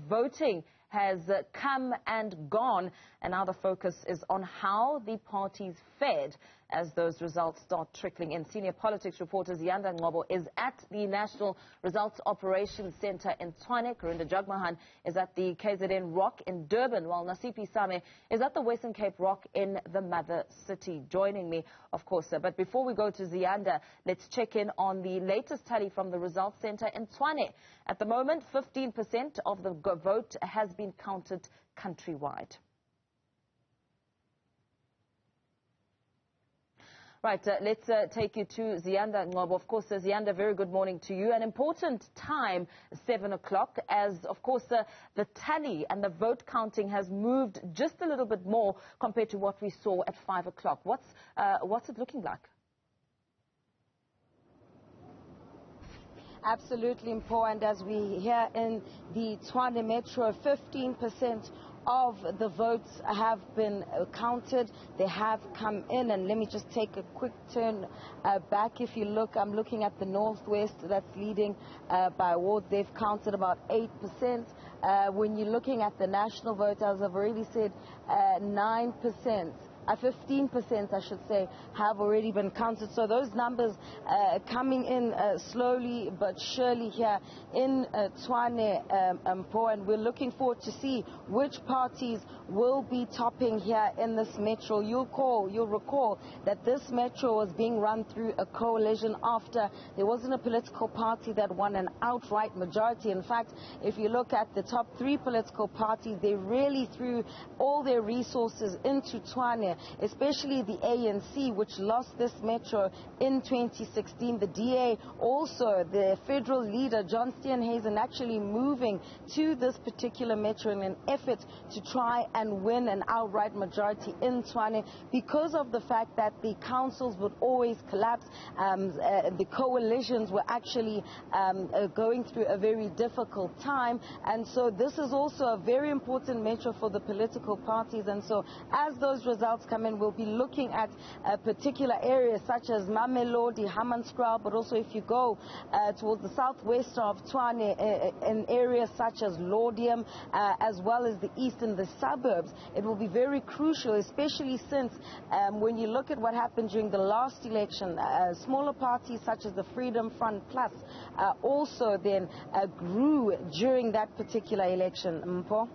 voting has come and gone, and now the focus is on how the parties fared as those results start trickling in. Senior politics reporter Ziyanda Ngcobo is at the National Results Operations Centre in Tshwane. Karinda Jagmohan is at the KZN Rock in Durban, while Nasiphi is at the Western Cape Rock in the mother city. Joining me, of course. But before we go to Ziyanda, let's check in on the latest tally from the Results Centre in Tshwane. At the moment, 15% of the vote has been counted countrywide. Right, let's take you to Ziyanda Ngcobo. Of course, Ziyanda, very good morning to you. An important time, 7 o'clock, as, of course, the tally and the vote counting has moved just a little bit more compared to what we saw at 5 o'clock. What's it looking like? Absolutely, Mpo, and as we hear in the Tshwane Metro, 15% of the votes have been counted. They have come in, and let me just take a quick turn back. If you look, I'm looking at the Northwest, that's leading by wards. They've counted about 8%. When you're looking at the national vote, as I've already said, 9%. 15%, I should say, have already been counted. So those numbers coming in slowly but surely here in Tshwane, and we're looking forward to see which parties will be topping here in this metro. You'll recall that this metro was being run through a coalition after there wasn't a political party that won an outright majority. In fact, if you look at the top 3 political parties, they really threw all their resources into Tshwane, especially the ANC, which lost this metro in 2016. The DA, also the federal leader, John Steenhuisen, actually moving to this particular metro in an effort to try and win an outright majority in Tshwane because of the fact that the councils would always collapse. The coalitions were actually going through a very difficult time, and so this is also a very important metro for the political parties. And so as those results come in, we'll be looking at particular areas such as Mamelodi, Hammanskraal, but also if you go towards the southwest of Tshwane, in areas such as Laudium, as well as the east and the suburbs, it will be very crucial, especially since when you look at what happened during the last election, smaller parties such as the Freedom Front Plus also then grew during that particular election. Mpo?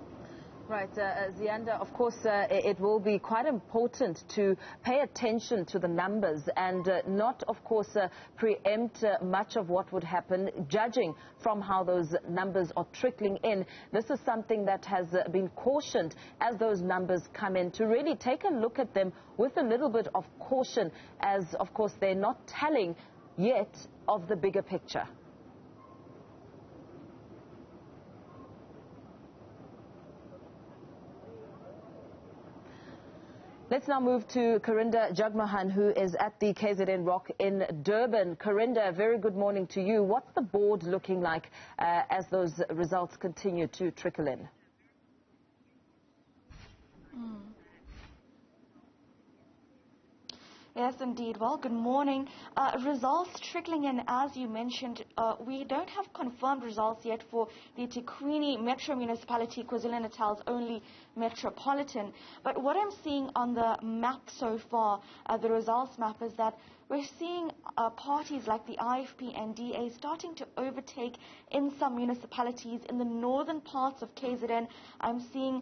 Right, Ziyanda, of course, it will be quite important to pay attention to the numbers and not, of course, preempt much of what would happen, judging from how those numbers are trickling in. This is something that has been cautioned as those numbers come in, to really take a look at them with a little bit of caution, as, of course, they're not telling yet of the bigger picture. Let's now move to Karinda Jagmohan, who is at the KZN Rock in Durban. Karinda, very good morning to you. What's the board looking like as those results continue to trickle in? Yes, indeed. Well, good morning. Results trickling in, as you mentioned. We don't have confirmed results yet for the Tshwane Metro Municipality, KwaZulu-Natal's only metropolitan. But what I'm seeing on the map so far, the results map, is that we're seeing parties like the IFP and DA starting to overtake in some municipalities. In the northern parts of KZN, I'm seeing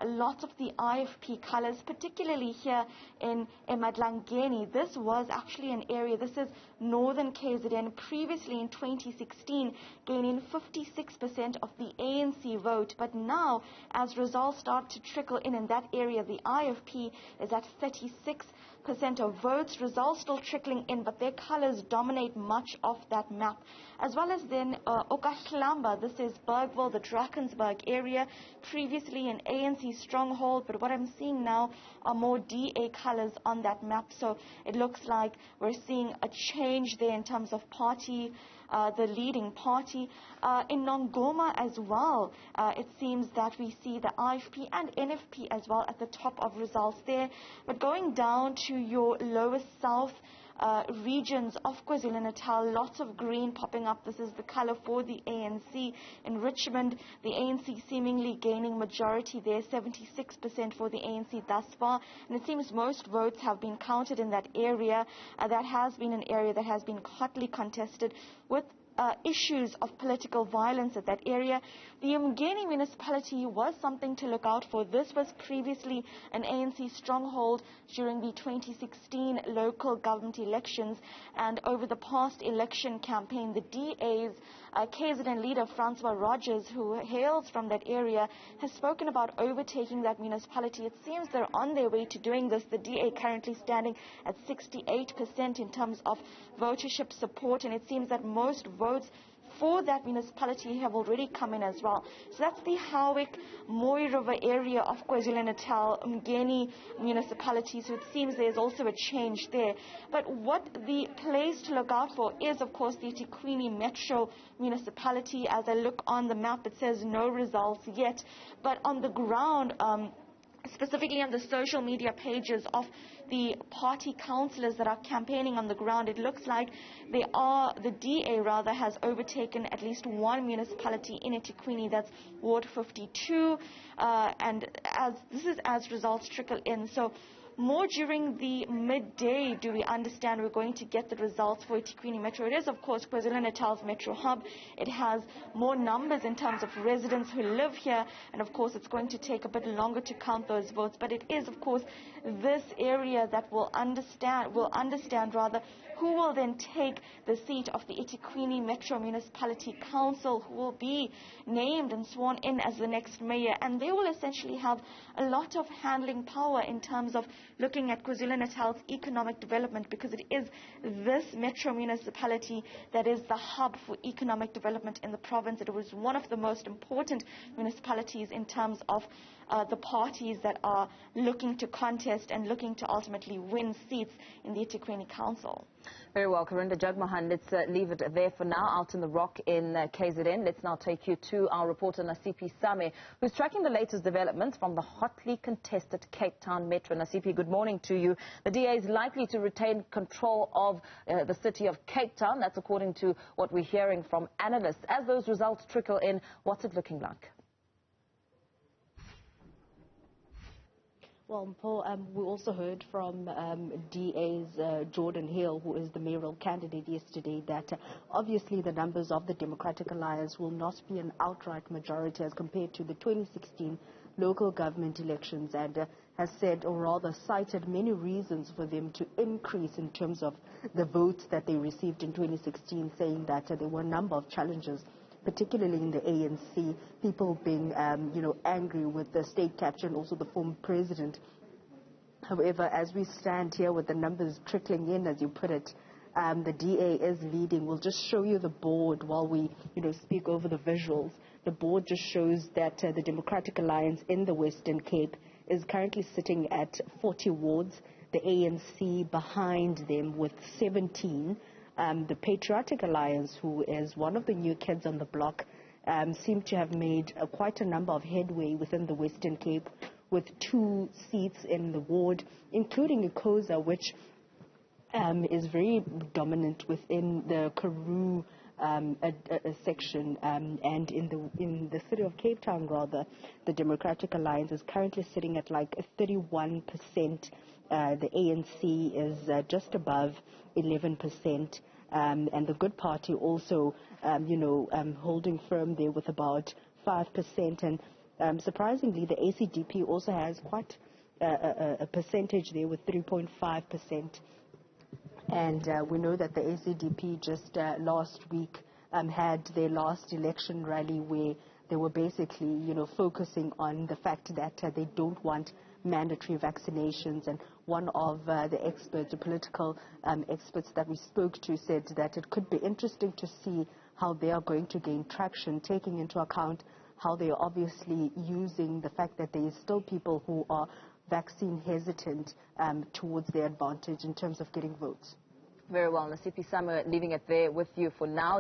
lots of the IFP colors, particularly here in Emadlangeni. This was actually an area, this is northern KZN, previously in 2016, gaining 56% of the ANC vote. But now, as results start to trickle in that area, the IFP is at 36% of votes. Results still trickling in, but their colors dominate much of that map. As well as then Okahlamba, this is Bergville, the Drakensberg area, previously an ANC stronghold, but what I'm seeing now are more DA colors on that map. So it looks like we're seeing a change there in terms of party the leading party. In Nongoma as well, it seems that we see the IFP and NFP as well at the top of results there. But going down to your lower south regions of KwaZulu-Natal, lots of green popping up. This is the color for the ANC. In Richmond, the ANC seemingly gaining majority there, 76% for the ANC thus far. And it seems most votes have been counted in that area. That has been an area that has been hotly contested with issues of political violence at that area. The Umgeni municipality was something to look out for. This was previously an ANC stronghold during the 2016 local government elections, and over the past election campaign, the DA's KZN leader Francois Rogers, who hails from that area, has spoken about overtaking that municipality. It seems they're on their way to doing this. The DA currently standing at 68% in terms of votership support, and it seems that most votes for that municipality have already come in as well. So that's the Howick, Mooi River area of KwaZulu-Natal, Umgeni municipality. So it seems there's also a change there. But what the place to look out for is, of course, the eThekwini Metro municipality. As I look on the map, it says no results yet. But on the ground, specifically on the social media pages of the party councillors that are campaigning on the ground, it looks like the DA rather has overtaken at least one municipality in eThekwini, that's Ward 52, and this is as results trickle in. So more during the midday do we understand we're going to get the results for eThekwini Metro. It is, of course, KwaZulu-Natal's metro hub. It has more numbers in terms of residents who live here, and of course it's going to take a bit longer to count those votes. But it is, of course, this area that will understand who will then take the seat of the eThekwini Metro Municipality Council, who will be named and sworn in as the next mayor. And they will essentially have a lot of handling power in terms of looking at KwaZulu-Natal's economic development, because it is this metro municipality that is the hub for economic development in the province. It was one of the most important municipalities in terms of the parties that are looking to contest and looking to ultimately win seats in the eThekwini Council. Very well, Karinda. Jagmohan, let's leave it there for now, out in the rock in KZN. Let's now take you to our reporter Nasiphi, who's tracking the latest developments from the hotly contested Cape Town Metro. Nasiphi, good morning to you. The DA is likely to retain control of the city of Cape Town. That's according to what we're hearing from analysts. As those results trickle in, what's it looking like? Well, Paul, we also heard from DA's Jordan Hill, who is the mayoral candidate, yesterday, that obviously the numbers of the Democratic Alliance will not be an outright majority as compared to the 2016 local government elections, and has said, or rather cited, many reasons for them to increase in terms of the votes that they received in 2016, saying that there were a number of challenges, particularly in the ANC, people being, angry with the state capture and also the former president. However, as we stand here with the numbers trickling in, as you put it, the DA is leading. We'll just show you the board while we, speak over the visuals. The board just shows that the Democratic Alliance in the Western Cape is currently sitting at 40 wards. The ANC behind them with 17. The Patriotic Alliance, who is one of the new kids on the block, seem to have made quite a number of headway within the Western Cape, with 2 seats in the ward, including Ukoza, which is very dominant within the Karoo section, and in the city of Cape Town, rather, the Democratic Alliance is currently sitting at like 31%. The ANC is just above 11%, and the Good Party also, holding firm there with about 5%. And surprisingly, the ACDP also has quite a percentage there with 3.5%. And we know that the ACDP just last week had their last election rally where they were basically, focusing on the fact that they don't want mandatory vaccinations. And one of the experts, the political experts that we spoke to, said that it could be interesting to see how they are going to gain traction, taking into account how they are obviously using the fact that there is still people who are vaccine hesitant towards their advantage in terms of getting votes. Very well, Nasiphi, leaving it there with you for now.